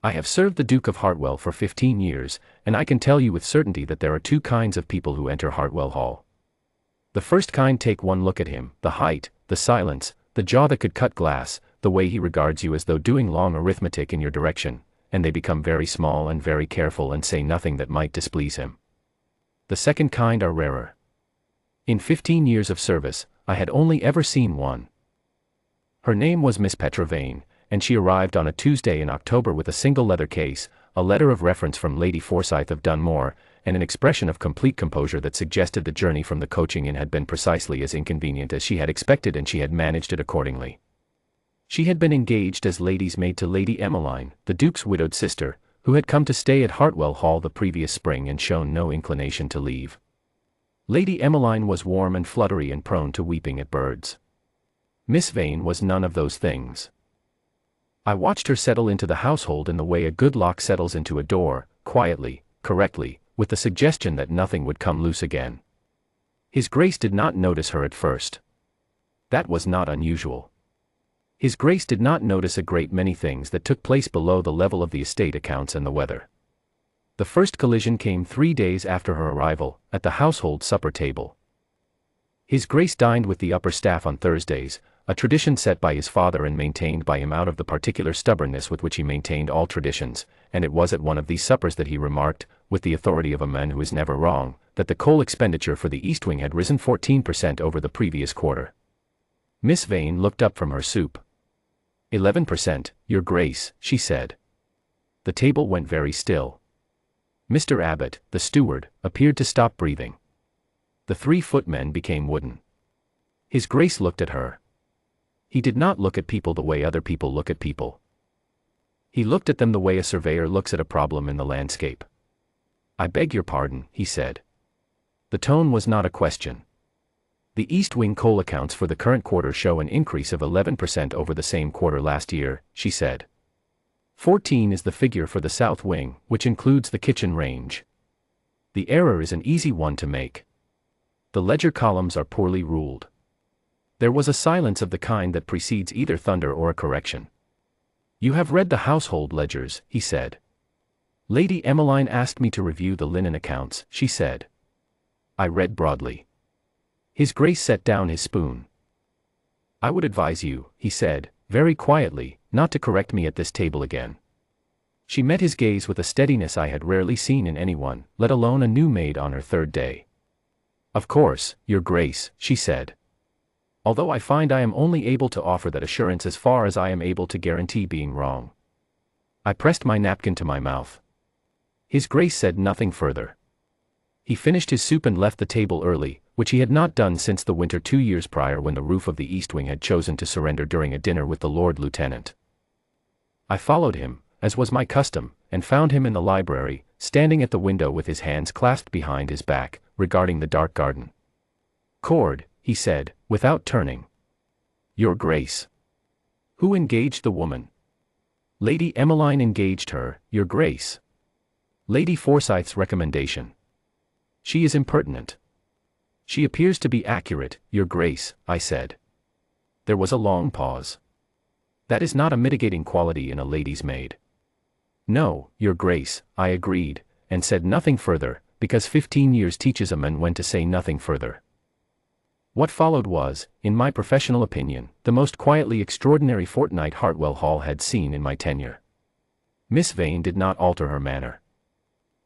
I have served the Duke of Hartwell for 15 years, and I can tell you with certainty that there are two kinds of people who enter Hartwell Hall. The first kind take one look at him, the height, the silence, the jaw that could cut glass, the way he regards you as though doing long arithmetic in your direction, and they become very small and very careful and say nothing that might displease him. The second kind are rarer. In 15 years of service, I had only ever seen one. Her name was Miss Petra Vane, and she arrived on a Tuesday in October with a single leather case, a letter of reference from Lady Forsyth of Dunmore, and an expression of complete composure that suggested the journey from the coaching inn had been precisely as inconvenient as she had expected, and she had managed it accordingly. She had been engaged as lady's maid to Lady Emmeline, the Duke's widowed sister, who had come to stay at Hartwell Hall the previous spring and shown no inclination to leave. Lady Emmeline was warm and fluttery and prone to weeping at birds. Miss Vane was none of those things. I watched her settle into the household in the way a good lock settles into a door, quietly, correctly, with the suggestion that nothing would come loose again. His Grace did not notice her at first. That was not unusual. His Grace did not notice a great many things that took place below the level of the estate accounts and the weather. The first collision came 3 days after her arrival, at the household supper table. His Grace dined with the upper staff on Thursdays, a tradition set by his father and maintained by him out of the particular stubbornness with which he maintained all traditions, and it was at one of these suppers that he remarked, with the authority of a man who is never wrong, that the coal expenditure for the East Wing had risen 14% over the previous quarter. Miss Vane looked up from her soup. 11%, Your Grace, she said. The table went very still. Mr. Abbot, the steward, appeared to stop breathing. The 3 footmen became wooden. His Grace looked at her. He did not look at people the way other people look at people. He looked at them the way a surveyor looks at a problem in the landscape. I beg your pardon, he said. The tone was not a question. The East Wing coal accounts for the current quarter show an increase of 11% over the same quarter last year, she said. 14 is the figure for the South Wing, which includes the kitchen range. The error is an easy one to make. The ledger columns are poorly ruled. There was a silence of the kind that precedes either thunder or a correction. You have read the household ledgers, he said. Lady Emmeline asked me to review the linen accounts, she said. I read broadly. His Grace set down his spoon. I would advise you, he said, very quietly, not to correct me at this table again. She met his gaze with a steadiness I had rarely seen in anyone, let alone a new maid on her 3rd day. Of course, Your Grace, she said. Although I find I am only able to offer that assurance as far as I am able to guarantee being wrong. I pressed my napkin to my mouth. His Grace said nothing further. He finished his soup and left the table early, which he had not done since the winter 2 years prior when the roof of the East Wing had chosen to surrender during a dinner with the Lord Lieutenant. I followed him, as was my custom, and found him in the library, standing at the window with his hands clasped behind his back, regarding the dark garden. Cord, he said, without turning. Your Grace. Who engaged the woman? Lady Emmeline engaged her, Your Grace. Lady Forsyth's recommendation. She is impertinent. She appears to be accurate, Your Grace, I said. There was a long pause. That is not a mitigating quality in a lady's maid. No, Your Grace, I agreed, and said nothing further, because 15 years teaches a man when to say nothing further. What followed was, in my professional opinion, the most quietly extraordinary fortnight Hartwell Hall had seen in my tenure. Miss Vane did not alter her manner.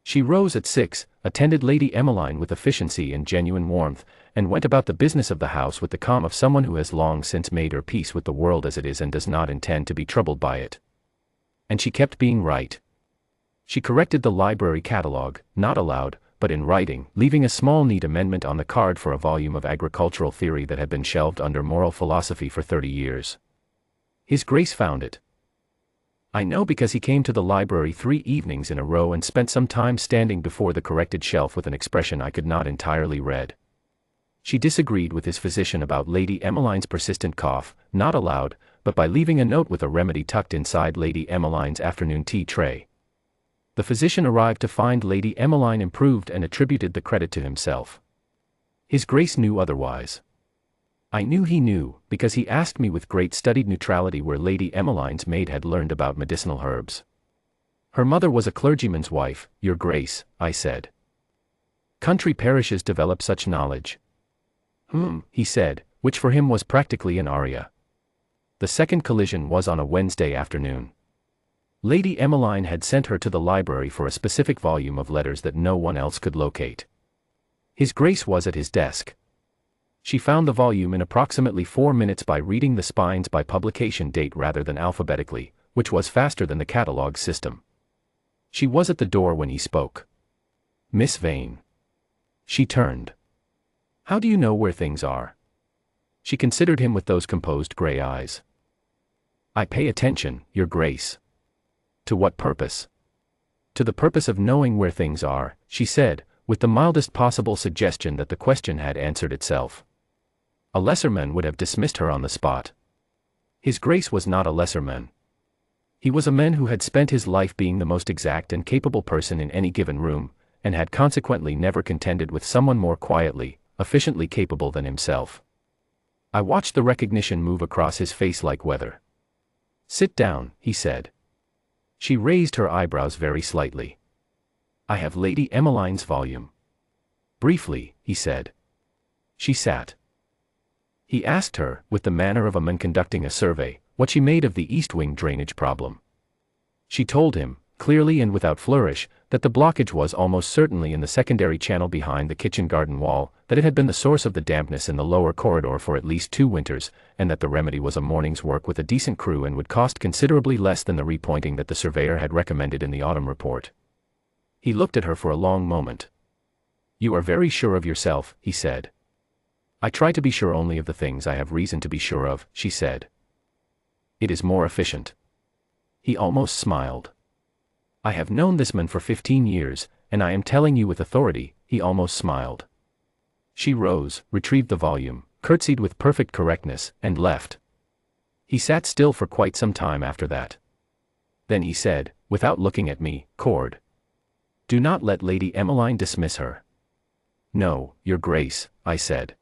She rose at 6, attended Lady Emmeline with efficiency and genuine warmth, and went about the business of the house with the calm of someone who has long since made her peace with the world as it is and does not intend to be troubled by it. And she kept being right. She corrected the library catalogue, not aloud, but in writing, leaving a small neat amendment on the card for a volume of agricultural theory that had been shelved under moral philosophy for 30 years. His Grace found it. I know because he came to the library 3 evenings in a row and spent some time standing before the corrected shelf with an expression I could not entirely read. She disagreed with his physician about Lady Emmeline's persistent cough, not aloud, but by leaving a note with a remedy tucked inside Lady Emmeline's afternoon tea tray. The physician arrived to find Lady Emmeline improved and attributed the credit to himself. His Grace knew otherwise. I knew he knew, because he asked me with great studied neutrality where Lady Emmeline's maid had learned about medicinal herbs. Her mother was a clergyman's wife, your grace, I said. Country parishes develop such knowledge. He said, which for him was practically an aria. The second collision was on a Wednesday afternoon. Lady Emmeline had sent her to the library for a specific volume of letters that no one else could locate. His Grace was at his desk. She found the volume in approximately 4 minutes by reading the spines by publication date rather than alphabetically, which was faster than the catalogue system. She was at the door when he spoke. Miss Vane. She turned. How do you know where things are? She considered him with those composed gray eyes. I pay attention, your grace. To what purpose? To the purpose of knowing where things are, she said, with the mildest possible suggestion that the question had answered itself. A lesser man would have dismissed her on the spot. His Grace was not a lesser man. He was a man who had spent his life being the most exact and capable person in any given room, and had consequently never contended with someone more quietly, efficiently capable than himself. I watched the recognition move across his face like weather. Sit down, he said. She raised her eyebrows very slightly. I have Lady Emmeline's volume. Briefly, he said. She sat. He asked her, with the manner of a man conducting a survey, what she made of the East Wing drainage problem. She told him, clearly and without flourish, that the blockage was almost certainly in the secondary channel behind the kitchen garden wall, that it had been the source of the dampness in the lower corridor for at least 2 winters, and that the remedy was a morning's work with a decent crew and would cost considerably less than the repointing that the surveyor had recommended in the autumn report. He looked at her for a long moment. You are very sure of yourself, he said. I try to be sure only of the things I have reason to be sure of, she said. It is more efficient. He almost smiled. I have known this man for 15 years, and I am telling you with authority, he almost smiled. She rose, retrieved the volume, curtsied with perfect correctness, and left. He sat still for quite some time after that. Then he said, without looking at me, Cord. Do not let Lady Emmeline dismiss her. No, your grace, I said.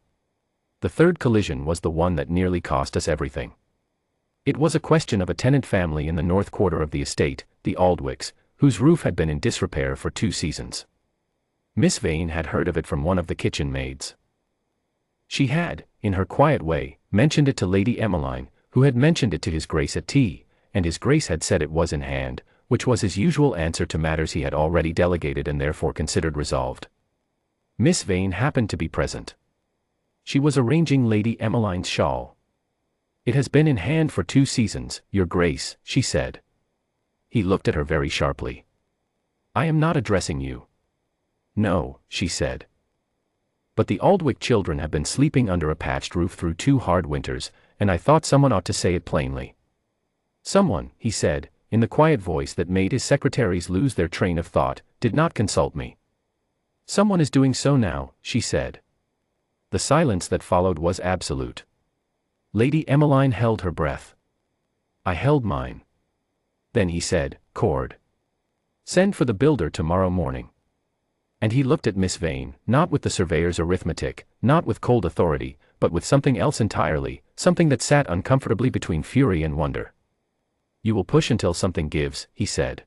The third collision was the one that nearly cost us everything. It was a question of a tenant family in the north quarter of the estate, the Aldwicks, whose roof had been in disrepair for 2 seasons. Miss Vane had heard of it from one of the kitchen maids. She had, in her quiet way, mentioned it to Lady Emmeline, who had mentioned it to his Grace at tea, and his Grace had said it was in hand, which was his usual answer to matters he had already delegated and therefore considered resolved. Miss Vane happened to be present. She was arranging Lady Emmeline's shawl. It has been in hand for 2 seasons, your grace, she said. He looked at her very sharply. I am not addressing you. No, she said. But the Aldwick children have been sleeping under a patched roof through 2 hard winters, and I thought someone ought to say it plainly. Someone, he said, in the quiet voice that made his secretaries lose their train of thought, did not consult me. Someone is doing so now, she said. The silence that followed was absolute. Lady Emmeline held her breath. I held mine. Then he said, Cord. Send for the builder tomorrow morning. And he looked at Miss Vane, not with the surveyor's arithmetic, not with cold authority, but with something else entirely, something that sat uncomfortably between fury and wonder. You will push until something gives, he said.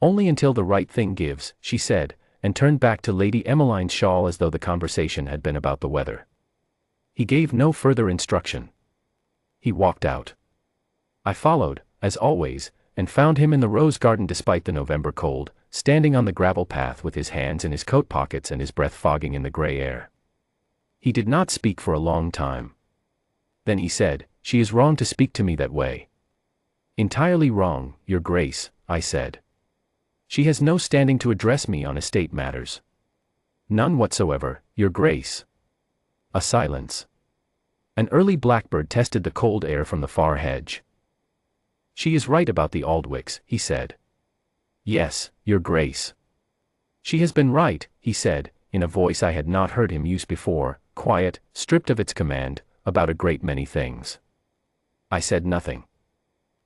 Only until the right thing gives, she said, and turned back to Lady Emmeline's shawl as though the conversation had been about the weather. He gave no further instruction. He walked out. I followed, as always, and found him in the rose garden despite the November cold, standing on the gravel path with his hands in his coat pockets and his breath fogging in the gray air. He did not speak for a long time. Then he said, She is wrong to speak to me that way. Entirely wrong, your grace, I said. She has no standing to address me on estate matters. None whatsoever, your grace. A silence. An early blackbird tested the cold air from the far hedge. She is right about the Aldwicks, he said. Yes, your grace. She has been right, he said, in a voice I had not heard him use before, quiet, stripped of its command, about a great many things. I said nothing.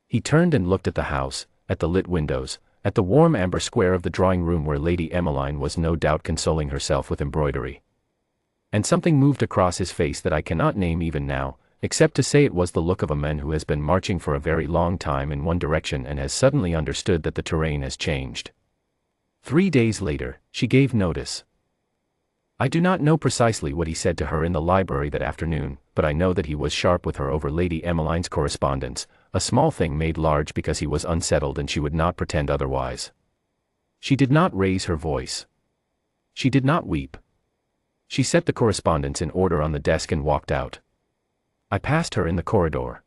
He turned and looked at the house, at the lit windows, at the warm amber square of the drawing room where Lady Emmeline was no doubt consoling herself with embroidery. And something moved across his face that I cannot name even now, except to say it was the look of a man who has been marching for a very long time in one direction and has suddenly understood that the terrain has changed. 3 days later, she gave notice. I do not know precisely what he said to her in the library that afternoon, but I know that he was sharp with her over Lady Emmeline's correspondence, a small thing made large because he was unsettled and she would not pretend otherwise. She did not raise her voice. She did not weep. She set the correspondence in order on the desk and walked out. I passed her in the corridor.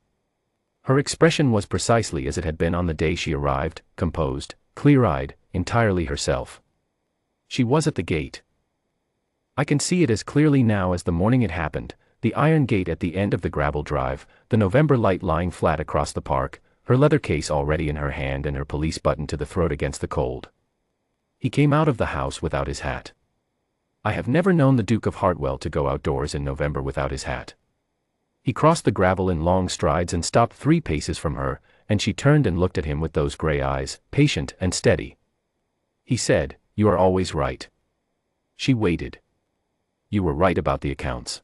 Her expression was precisely as it had been on the day she arrived, composed, clear-eyed, entirely herself. She was at the gate. I can see it as clearly now as the morning it happened, the iron gate at the end of the gravel drive, the November light lying flat across the park, her leather case already in her hand and her police button to the throat against the cold. He came out of the house without his hat. I have never known the Duke of Hartwell to go outdoors in November without his hat. He crossed the gravel in long strides and stopped 3 paces from her, and she turned and looked at him with those gray eyes, patient and steady. He said, "You are always right." She waited. "You were right about the accounts.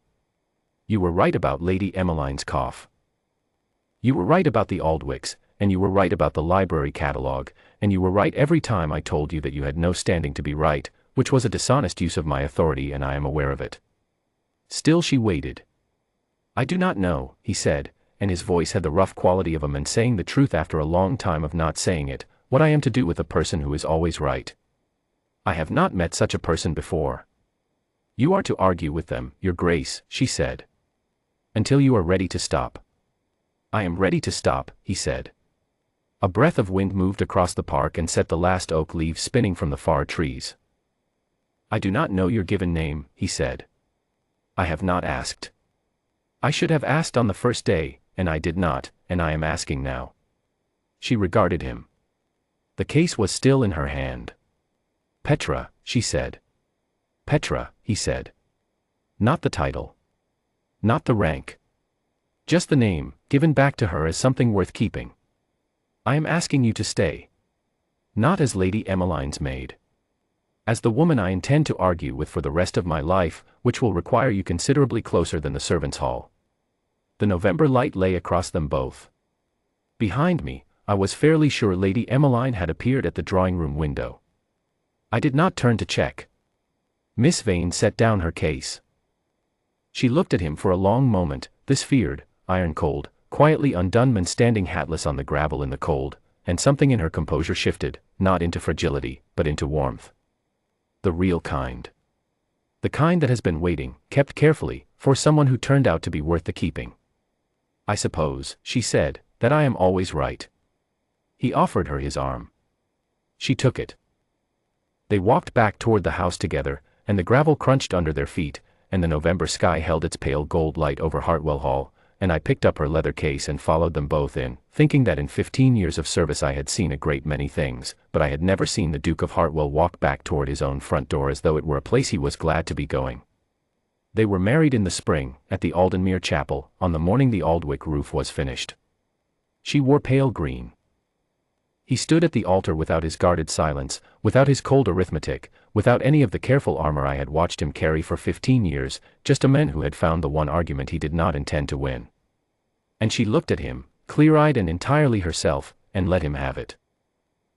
You were right about Lady Emmeline's cough. You were right about the Aldwichs, and you were right about the library catalogue, and you were right every time I told you that you had no standing to be right, which was a dishonest use of my authority and I am aware of it." Still she waited. "I do not know," he said, and his voice had the rough quality of a man saying the truth after a long time of not saying it, "what I am to do with a person who is always right. I have not met such a person before." "You are to argue with them, Your Grace," she said. "Until you are ready to stop." "I am ready to stop," he said. A breath of wind moved across the park and set the last oak leaves spinning from the far trees. "I do not know your given name," he said. "I have not asked. I should have asked on the first day, and I did not, and I am asking now." She regarded him. The case was still in her hand. "Petra," she said. "Petra," he said. "Not the title. Not the rank. Just the name, given back to her as something worth keeping. I am asking you to stay. Not as Lady Emmeline's maid. As the woman I intend to argue with for the rest of my life, which will require you considerably closer than the servants' hall." The November light lay across them both. Behind me, I was fairly sure Lady Emmeline had appeared at the drawing-room window. I did not turn to check. Miss Vane set down her case. She looked at him for a long moment, this feared, iron-cold, quietly undone man standing hatless on the gravel in the cold, and something in her composure shifted, not into fragility, but into warmth. The real kind. The kind that has been waiting, kept carefully, for someone who turned out to be worth the keeping. "I suppose," she said, "that I am always right." He offered her his arm. She took it. They walked back toward the house together, and the gravel crunched under their feet, and the November sky held its pale gold light over Hartwell Hall, and I picked up her leather case and followed them both in, thinking that in 15 years of service I had seen a great many things, but I had never seen the Duke of Hartwell walk back toward his own front door as though it were a place he was glad to be going. They were married in the spring, at the Aldenmere Chapel, on the morning the Aldwych roof was finished. She wore pale green. He stood at the altar without his guarded silence, without his cold arithmetic, without any of the careful armor I had watched him carry for 15 years, just a man who had found the one argument he did not intend to win. And she looked at him, clear-eyed and entirely herself, and let him have it.